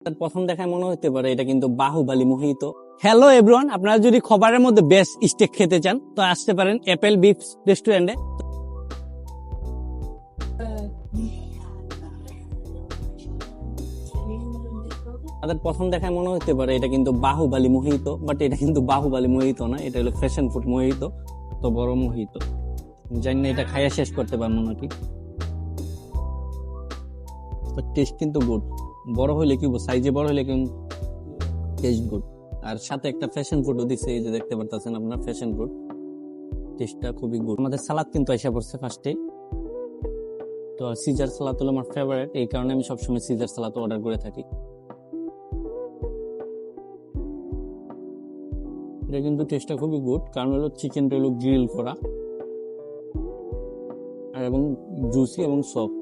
প্রথম দেখায় মনে হতে পারে এটা কিন্তু বাহুবলী মোহিত। হ্যালো এভরিওয়ান, আপনারা যদি খাবারের মধ্যে বেস্ট স্টেক খেতে চান তো আসতে পারেন অ্যাপেল বিফ রেস্টুরেন্টে। তাদের প্রথম দেখায় মনে হতে পারে এটা কিন্তু বাহুবলী মোহিত, বাট এটা কিন্তু বাহুবলী মোহিত না, এটা হলো ফ্যাশন ফুড মোহিত। তো বড় মোহিত জানি না এটা খাইয়া শেষ করতে পারবো নাকি। টেস্ট কিন্তু গুড, বড় হইলে কি সাইজে বড় হইলে কিন্তু টেস্ট গুড। আর সাথে একটা ফ্যাশন ফুডও দিচ্ছে, এই যে দেখতে পারতেছেন আপনার ফ্যাশন ফুড, টেস্টটা খুবই গুড। আমাদের সালাদ কিন্তু এসে পড়ছে ফার্স্টে। তো সিজার সালাদ হলো আমার ফেভারিট, এই কারণে আমি সবসময় সিজার সালাদ অর্ডার করে থাকি। এটা কিন্তু টেস্টটা খুবই গুড, কারণ হলো চিকেনটা হলো গ্রিল করা আর এবং জুসি এবং সফট।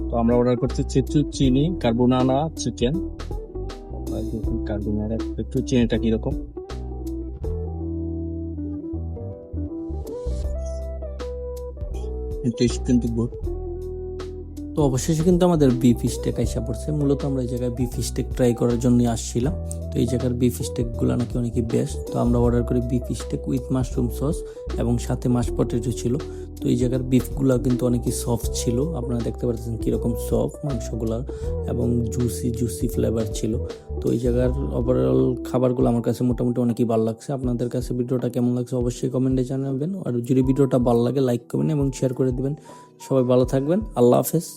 তো আমরা অর্ডার করছি চিনি কার্বোনারা চিকেন। কার্বোনারা একটু চিনিটা কিরকম, টেস্ট কিন্তু গুড। তো অবশেষে কিন্তু আমাদের বিফ স্টেক আইসা পড়ছে। মূলত আমরা এই জায়গায় বিফ স্টেক ট্রাই করার জন্য আসছিলাম। তো এই জায়গার বিফ স্টেকগুলো নাকি অনেকই বেস্ট। তো আমরা অর্ডার করি beef stake with mushroom sauce এবং সাথে মাশ পটেটো ছিল। তো এই জায়গার বিফগুলো কিন্তু অনেকই সফট ছিল, আপনারা দেখতে পাচ্ছেন কীরকম সফট মাংসগুলা এবং জুসি ফ্লেভার ছিল। তো এই জায়গার ওভারঅল খাবারগুলো আমার কাছে মোটামুটি অনেকই ভালো লাগছে। আপনাদের কাছে ভিডিওটা কেমন লাগছে অবশ্যই কমেন্টে জানাবেন। আর যদি ভিডিওটা ভালো লাগে লাইক করবেন এবং শেয়ার করে দিবেন। সবাই ভালো থাকবেন, আল্লাহ হাফেজ।